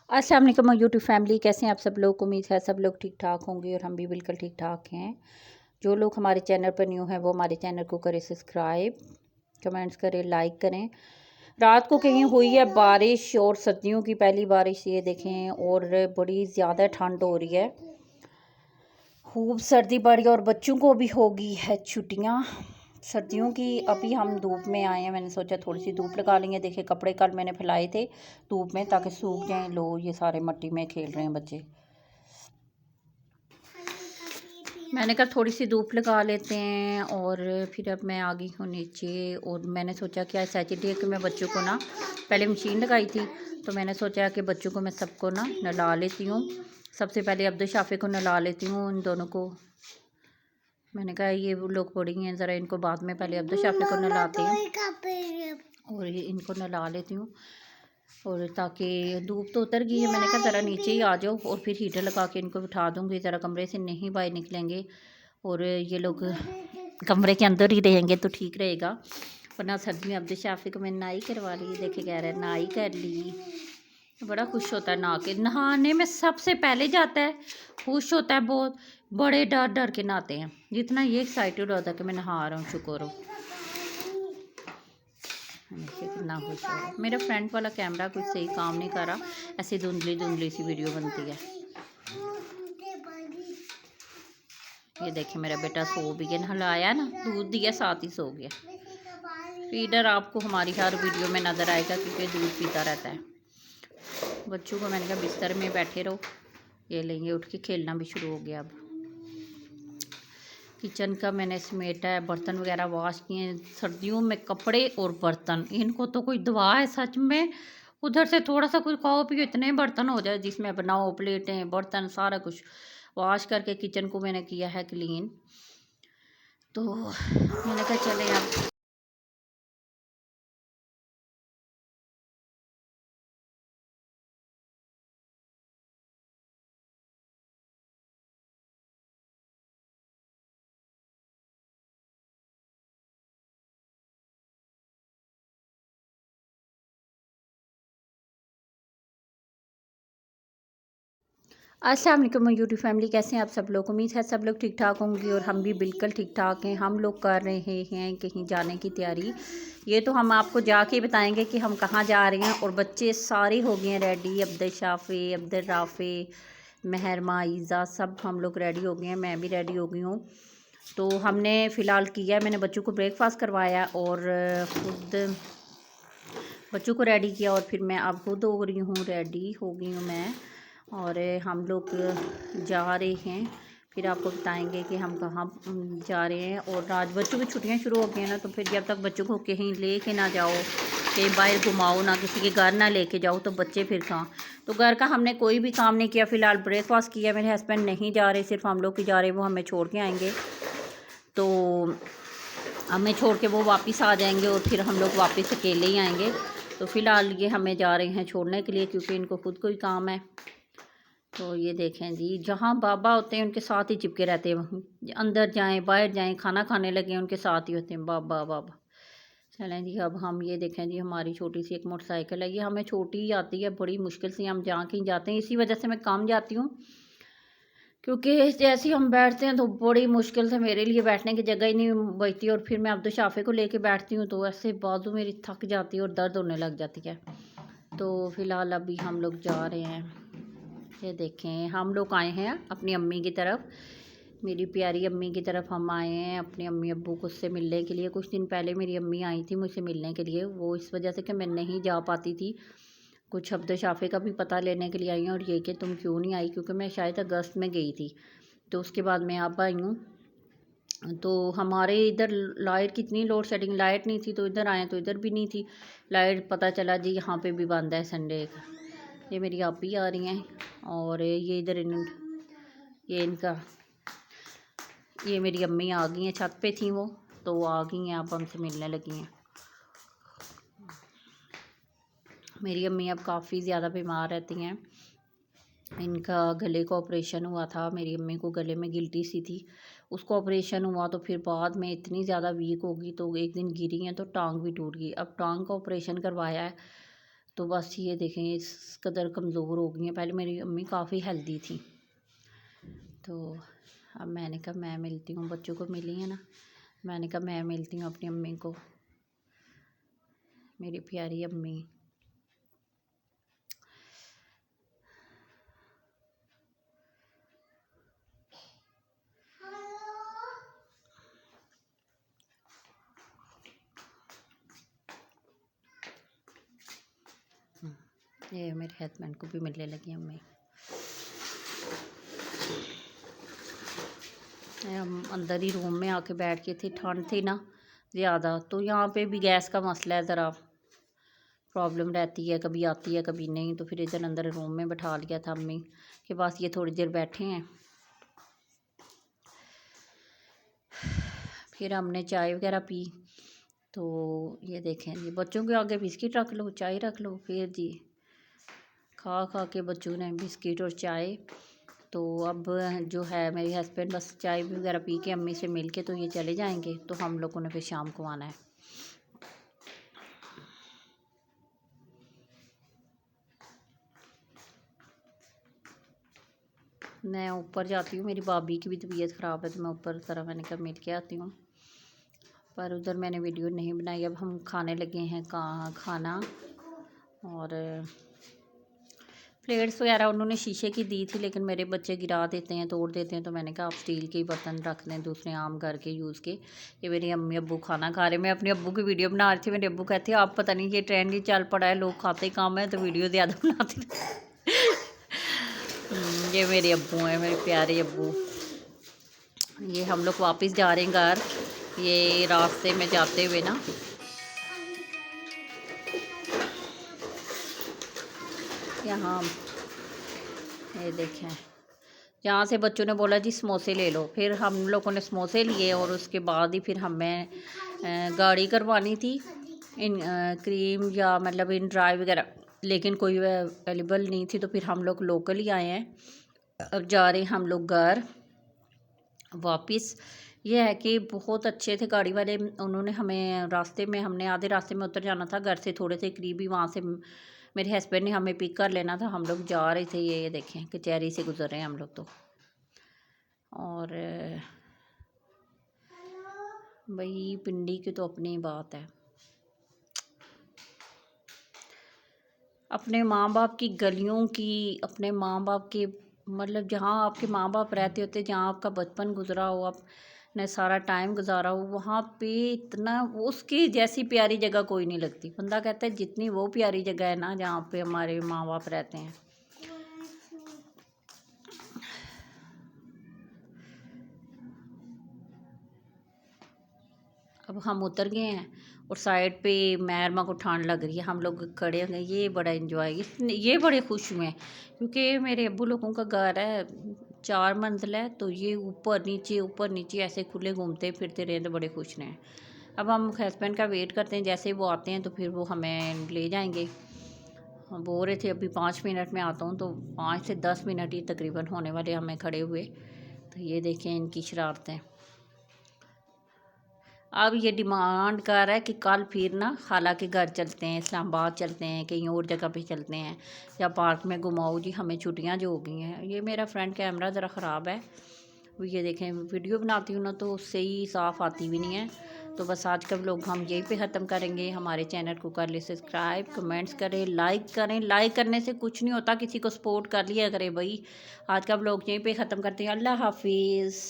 अस्सलाम वालेकुम YouTube family, कैसे हैं आप सब लोग। उम्मीद है सब लोग ठीक ठाक होंगे और हम भी बिल्कुल ठीक ठाक हैं। जो लोग हमारे चैनल पर न्यू हैं वो हमारे चैनल को करें सब्सक्राइब, कमेंट्स करें, लाइक करें। रात को कहीं हुई है बारिश और सर्दियों की पहली बारिश ये देखें, और बड़ी ज़्यादा ठंड हो रही है, खूब सर्दी बढ़ गई और बच्चों को भी होगी है छुट्टियाँ सर्दियों की। अभी हम धूप में आए हैं, मैंने सोचा थोड़ी सी धूप लगा लेंगे। देखे कपड़े कल मैंने फैलाए थे धूप में ताकि सूख जाएं। लो ये सारे मट्टी में खेल रहे हैं बच्चे। मैंने कहा थोड़ी सी धूप लगा लेते हैं और फिर अब मैं आ गई हूँ नीचे। और मैंने सोचा कि आज सैटरडे कि मैं बच्चों को ना पहले मशीन लगाई थी, तो मैंने सोचा कि बच्चों को मैं सबको ना नहला लेती हूँ। सबसे पहले अब्दुल शाफी को नहला लेती हूँ, इन दोनों को। मैंने कहा ये वो लोग बड़ी हैं, ज़रा इनको बाद में, पहले अब्दुल शाफी को नहलाती हूँ और ये इनको नहला लेती हूँ। और ताकि धूप तो उतर गई है, मैंने कहा ज़रा नीचे ही आ जाओ और फिर हीटर लगा के इनको बिठा दूँगी। ज़रा कमरे से नहीं बाहर निकलेंगे और ये लोग कमरे के अंदर ही रहेंगे तो ठीक रहेगा। वरना सर्दी में अब्दुल शाफी को मैंने नाई करवा ली। देखे कह रहे हैं नाई कर ली, बड़ा खुश होता है। नहा के, नहाने में सबसे पहले जाता है, खुश होता है बहुत। बड़े डर डर के नहाते हैं, जितना ये एक्साइटेड होता है कि मैं नहा रहा हूँ, शुक्र हो। कितना खुश हो। मेरा फ्रंट वाला कैमरा कुछ सही काम नहीं कर रहा, ऐसी धुंधली धुंधली सी वीडियो बनती है। ये देखिए मेरा बेटा सो भी गया, नहलाया ना, दूध दिया साथ ही सो गया। फीडर आपको हमारी हर वीडियो में नज़र आएगा क्योंकि दूध पीता रहता है। बच्चों को मैंने कहा बिस्तर में बैठे रहो, ये लेंगे उठ के खेलना भी शुरू हो गया। अब किचन का मैंने समेटा है, बर्तन वगैरह वॉश किए। सर्दियों में कपड़े और बर्तन, इनको तो कोई दुआ है सच में। उधर से थोड़ा सा कुछ खाओ पियो, इतने बर्तन हो जाए जिसमें बनाओ, प्लेटें बर्तन सारा कुछ वॉश करके किचन को मैंने किया है क्लीन। तो मैंने कहा चले अब अस्सलाम वालेकुम यूट्यूब फैमिली, कैसे हैं आप सब लोग। उम्मीद है सब लोग ठीक ठाक होंगे और हम भी बिल्कुल ठीक ठाक हैं। हम लोग कर रहे हैं कहीं जाने की तैयारी। ये तो हम आपको जाके ही बताएंगे कि हम कहाँ जा रहे हैं। और बच्चे सारे हो गए हैं रेडी, अब्दुल शाफी, अब्दुल राफ़ी, महरमा, ईज़ा, सब हम लोग रेडी हो गए हैं। मैं भी रेडी हो गई हूँ। तो हमने फ़िलहाल किया है, मैंने बच्चों को ब्रेकफास्ट करवाया और खुद बच्चों को रेडी किया और फिर मैं अब खुद हो रही हूँ, रेडी हो गई हूँ मैं। और हम लोग जा रहे हैं, फिर आपको बताएंगे कि हम कहाँ जा रहे हैं। और आज बच्चों की छुट्टियां शुरू हो गई हैं ना, तो फिर जब तक बच्चों को कहीं ले के ना जाओ, कहीं बाहर घुमाओ ना, किसी के घर ना लेके जाओ, तो बच्चे फिर कहाँ। तो घर का हमने कोई भी काम नहीं किया, फ़िलहाल ब्रेकफास्ट किया। मेरे हस्बैंड नहीं जा रहे, सिर्फ हम लोग ही जा रहे हैं, वो हमें छोड़ के आएँगे। तो हमें छोड़ के वो वापस आ जाएंगे और फिर हम लोग वापस अकेले ही आएंगे। तो फ़िलहाल ये हमें जा रहे हैं छोड़ने के लिए, क्योंकि इनको खुद को ही काम है। तो ये देखें जी, जहाँ बाबा होते हैं उनके साथ ही चिपके रहते हैं, अंदर जाएं बाहर जाएं, खाना खाने लगे उनके साथ ही होते हैं, बाबा बाबा। चलें जी, अब हम ये देखें जी, हमारी छोटी सी एक मोटरसाइकिल है, ये हमें छोटी ही आती है, बड़ी मुश्किल से हम जहाँ कहीं जाते हैं। इसी वजह से मैं काम जाती हूँ, क्योंकि जैसे ही हम बैठते हैं तो बड़ी मुश्किल से, मेरे लिए बैठने की जगह ही नहीं बचती। और फिर मैं अब्दुल शाफे को लेके बैठती हूँ तो ऐसे बाजू मेरी थक जाती है और दर्द होने लग जाती है। तो फ़िलहाल अभी हम लोग जा रहे हैं। ये देखें, हम लोग आए हैं अपनी अम्मी की तरफ, मेरी प्यारी अम्मी की तरफ हम आए हैं अपने अम्मी अब्बू को उससे मिलने के लिए। कुछ दिन पहले मेरी अम्मी आई थी मुझसे मिलने के लिए, वो इस वजह से कि मैं नहीं जा पाती थी। कुछ अब्दुल शाफे का भी पता लेने के लिए आई हैं, और ये कि तुम क्यों नहीं आई, क्योंकि मैं शायद अगस्त में गई थी, तो उसके बाद मैं अब आई हूँ। तो हमारे इधर लाइट कितनी लोड शेडिंग, लाइट नहीं थी, तो इधर आए तो इधर भी नहीं थी लाइट। पता चला जी यहाँ पे भी बंद है संडे का। ये मेरी आप ही आ रही हैं और ये इधर ये इनका, ये मेरी अम्मी आ गई हैं, छत पे थी वो, तो आ गई हैं, अब हमसे मिलने लगी हैं। मेरी अम्मी अब काफ़ी ज़्यादा बीमार रहती हैं, इनका गले का ऑपरेशन हुआ था। मेरी अम्मी को गले में गिल्टी सी थी, उसको ऑपरेशन हुआ तो फिर बाद में इतनी ज़्यादा वीक होगी, तो एक दिन गिरी हैं तो टांग भी टूट गई। अब टांग का ऑपरेशन करवाया है, तो बस ये देखें इस कदर कमज़ोर हो गई हैं। पहले मेरी अम्मी काफ़ी हेल्दी थी, तो अब मैंने कहा मैं मिलती हूँ, बच्चों को मिली है ना, मैंने कहा मैं मिलती हूँ अपनी अम्मी को, मेरी प्यारी अम्मी। ये मेरे हस्बैंड को भी मिलने लगी अम्मी। हम अंदर ही रूम में आके बैठ के थे, ठंड थी ना ज़्यादा, तो यहाँ पे भी गैस का मसला है, ज़रा प्रॉब्लम रहती है, कभी आती है कभी नहीं। तो फिर इधर अंदर रूम में बैठा लिया था अम्मी के पास, ये थोड़ी देर बैठे हैं। फिर हमने चाय वगैरह पी। तो ये देखें जी, बच्चों के आगे बिस्किट रख लो, चाय रख लो, फिर जी खा खा के बच्चों ने बिस्किट और चाय। तो अब जो है मेरे हस्बैंड बस चाय वगैरह पी के अम्मी से मिल के तो ये चले जाएंगे, तो हम लोगों ने फिर शाम को आना है। मैं ऊपर जाती हूँ, मेरी भाभी की भी तबीयत ख़राब है, तो मैं ऊपर तरह मैंने कहा मिल के आती हूँ, पर उधर मैंने वीडियो नहीं बनाई। अब हम खाने लगे हैं खाना, और प्लेट्स वगैरह उन्होंने शीशे की दी थी, लेकिन मेरे बच्चे गिरा देते हैं, तोड़ देते हैं, तो मैंने कहा आप स्टील के ही बर्तन रख दें, दूसरे आम घर के यूज़ के। ये मेरी अम्मी अब्बू खाना खा रहे, मैं अपने अब्बू की वीडियो बना रही थी। मेरे अब्बू कहते हैं आप पता नहीं ये ट्रेंड ही चल पड़ा है, लोग खाते ही कम है तो वीडियो ज़्यादा बनाते ये मेरे अब्बू हैं, मेरे प्यारे अब्बू। ये हम लोग वापस जा रहे हैं घर, ये रास्ते में जाते हुए ना यहाँ ये देखें, यहाँ से बच्चों ने बोला जी समोसे ले लो, फिर हम लोगों ने समोसे लिए, और उसके बाद ही फिर हमें गाड़ी करवानी थी इन क्रीम या मतलब इन ड्राई वगैरह, लेकिन कोई अवेलेबल नहीं थी, तो फिर हम लोग लोकल ही आए हैं। अब जा रहे हैं हम लोग घर वापस। ये है कि बहुत अच्छे थे गाड़ी वाले, उन्होंने हमें रास्ते में, हमने आधे रास्ते में उतर जाना था घर से थोड़े से करीब ही, वहाँ से मेरे हस्बैंड ने हमें पिक कर लेना था। हम लोग जा रहे थे, ये देखें कचहरी से गुजर रहे हैं हम लोग तो। और भाई पिंडी की तो अपनी बात है, अपने माँ बाप की गलियों की, अपने माँ बाप के मतलब जहाँ आपके माँ बाप रहते होते, जहाँ आपका बचपन गुजरा हो, आपने सारा टाइम गुजारा हो, वहाँ पे इतना उसकी जैसी प्यारी जगह कोई नहीं लगती। बंदा कहता है जितनी वो प्यारी जगह है ना जहाँ पे हमारे माँ बाप रहते हैं। अब हम उतर गए हैं, और साइड पे मैरमा को ठंड लग रही है, हम लोग खड़े हो गए। ये बड़ा इन्जॉय, ये बड़े खुश हुए हैं, क्योंकि मेरे अब्बू लोगों का घर है 4 मंजिल है, तो ये ऊपर नीचे ऐसे खुले घूमते फिरते रहे, तो बड़े खुश हैं। अब हम हस्बैंड का वेट करते हैं, जैसे वो आते हैं तो फिर वो हमें ले जाएंगे। हम बोल रहे थे अभी 5 मिनट में आता हूँ, तो 5 से 10 मिनट ही तकरीबन होने वाले हमें खड़े हुए। तो ये देखें इनकी शरारतें। अब ये डिमांड कर रहा है कि कल फिर ना खाला के घर चलते हैं, इस्लामाबाद चलते हैं, कहीं और जगह पे चलते हैं, या पार्क में घुमाओ जी, हमें छुट्टियां जो हो गई हैं। ये मेरा फ्रंट कैमरा ज़रा ख़राब है, ये देखें वीडियो बनाती हूँ ना तो उससे ही साफ़ आती भी नहीं है। तो बस आज का व्लॉग हम यहीं पे ख़त्म करेंगे। हमारे चैनल को कर ले सब्सक्राइब, कमेंट्स करें, लाइक करें। लाइक करने से कुछ नहीं होता, किसी को सपोर्ट कर लिया करें भाई। आज का व्लॉग यहीं पे ख़त्म करते हैं। अल्लाह हाफिज़।